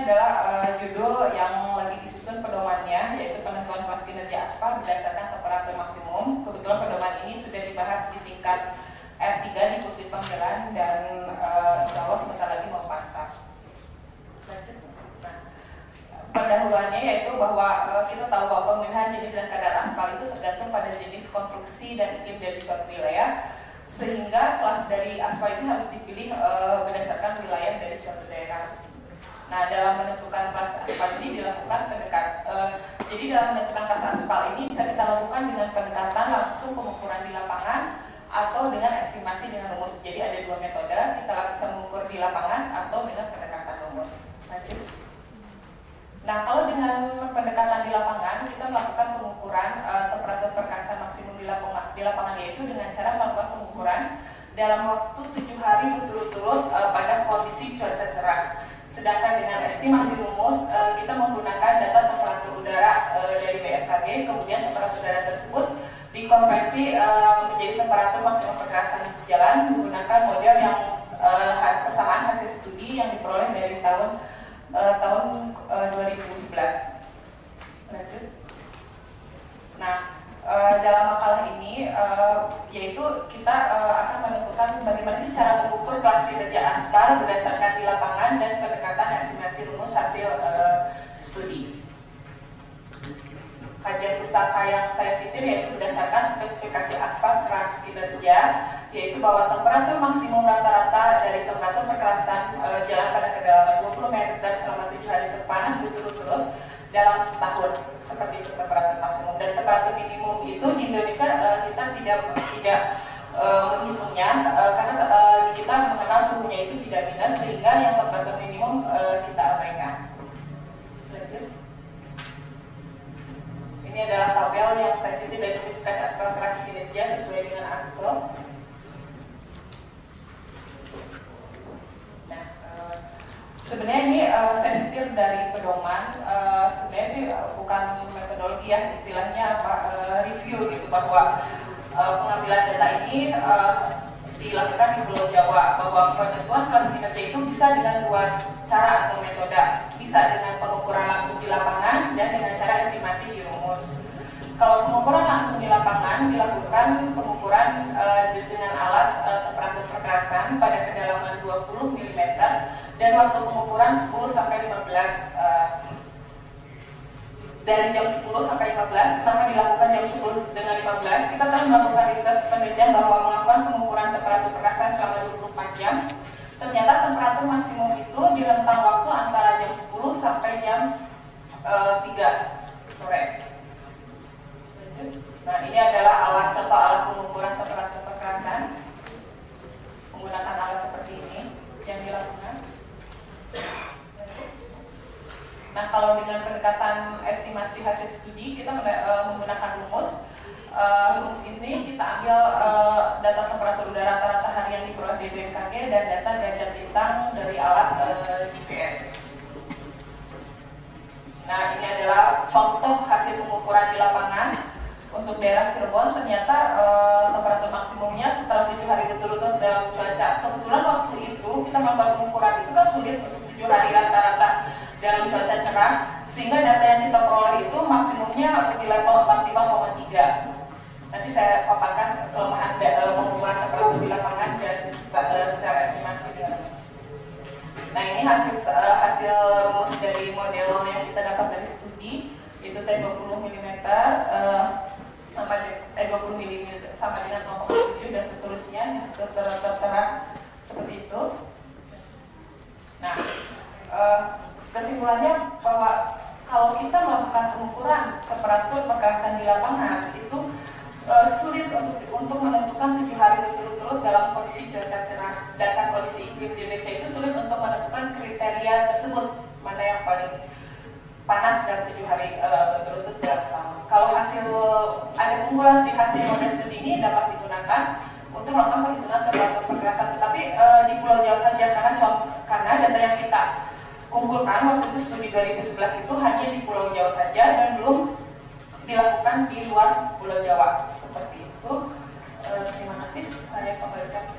adalah judul yang lagi disusun pedomannya, yaitu penentuan kelas kinerja aspal berdasarkan temperatur maksimum. Kebetulan pedoman ini sudah dibahas di tingkat R3 di Puslit Penggelan dan insya Allah sebentar lagi mau pantang. Pendahuluannya yaitu bahwa kita tahu bahwa pemilihan jenis dan kadar aspal itu tergantung pada jenis konstruksi dan iklim dari suatu wilayah, sehingga kelas dari aspal ini harus dipilih berdasarkan wilayah dari suatu daerah. Nah, dalam menentukan kelas aspal ini dilakukan jadi dalam menentukan kelas aspal ini bisa kita lakukan dengan pendekatan langsung pengukuran di lapangan atau dengan estimasi dengan rumus. Jadi ada dua metode, kita bisa mengukur di lapangan atau dengan pendekatan rumus. Lanjut. Nah, kalau dengan pendekatan di lapangan, kita melakukan pengukuran temperatur perkasa maksimum di lapangan, yaitu dengan cara melakukan pengukuran dalam waktu 7 hari berturut-turut pada kondisi cuaca cerah. Sedangkan dengan estimasi rumus, kita menggunakan data temperatur udara dari BMKG, kemudian temperatur udara tersebut dikonversi menjadi temperatur maksimum pergerasan jalan menggunakan model yang persamaan hasil studi yang diperoleh dari tahun 2011. Lanjut. Nah, dalam makalah ini yaitu kita akan menentukan bagaimana sih cara mengukur kelas kinerja aspal berdasarkan di lapangan dan pendekatan estimasi rumus hasil studi. Kajian pustaka yang saya sitir yaitu berdasarkan spesifikasi aspal kelas kinerja, yaitu bahwa temperatur maksimum rata-rata dari temperatur perkerasan jalan pada kedalaman 20 meter selama 7 hari terpanas berturut-turut dalam setahun, seperti itu temperatur maksimum. Dan temperatur minimum itu di Indonesia kita tidak menghitungnya karena kita mengenal suhunya itu tidak minus, sehingga yang temperatur minimum kita abaikan. Lanjut. Ini adalah tabel yang saya sitir dari spesifikasi aspal kelas kinerja sesuai dengan ASTO. Nah, sebenarnya ini saya sitir dari pedoman. Sebenarnya sih bukan metodologi ya, istilahnya review gitu, bahwa pengambilan data ini dilakukan di Pulau Jawa, bahwa penentuan kelas kinerja itu bisa dengan dua cara atau metode, bisa dengan pengukuran langsung di lapangan dan dengan cara estimasi di rumus. Kalau pengukuran langsung di lapangan dilakukan pengukuran dengan alat temperatur perkerasan pada kedalaman 20 mm dan waktu pengukuran 10 sampai 15 dari jam 10 sampai 15. Kenapa dilakukan jam 10 dengan 15? Kita telah melakukan riset penelitian bahwa melakukan pengukuran temperatur perkerasan selama 24 jam, ternyata temperatur maksimum itu di rentang waktu antara jam 10 sampai jam 3 sore. Nah, ini adalah contoh alat pengukuran temperatur perkerasan menggunakan alat seperti ini yang dilakukan. Nah, kalau dengan pendekatan estimasi hasil studi, kita menggunakan rumus. Rumus ini kita ambil data temperatur udara rata-rata harian diperoleh dari BMKG dan data derajat bintang dari alat GPS. Nah, ini adalah contoh hasil pengukuran di lapangan. Untuk daerah Cirebon, ternyata temperatur maksimumnya setelah 7 hari berturut-turut dalam cuaca. Kebetulan waktu itu kita melakukan pengukuran itu kan sulit untuk 7 hari rata-rata dalam cuaca cerah, sehingga data yang kita peroleh itu maksimumnya di level 45,3. Nanti saya paparkan kelemahan pengukuran temperatur di lapangan dan secara estimasi dengan. Nah, ini hasil rumus dari model yang kita dapat dari studi, itu T20 mm sama 20 mm sama dengan 0,7 dan seterusnya, di situ tertera seperti itu. Nah, kesimpulannya bahwa kalau kita melakukan pengukuran temperatur perkerasan di lapangan itu sulit untuk menentukan 7 hari berturut-turut dalam kondisi cuaca cerah, sedangkan kondisi iklim di Indonesia itu sulit untuk menentukan kriteria tersebut, mana yang paling panas dan 7 hari berturut-turut dalam setahun. Kalau ada kumulasi hasil model studi ini dapat digunakan untuk melakukan perhitungan temperatur perkerasan, tetapi di Pulau Jawa saja karena data yang kita kumpulkan waktu itu studi 2011 itu hanya di Pulau Jawa saja dan belum dilakukan di luar Pulau Jawa. Seperti itu. Terima kasih, saya kembalikan.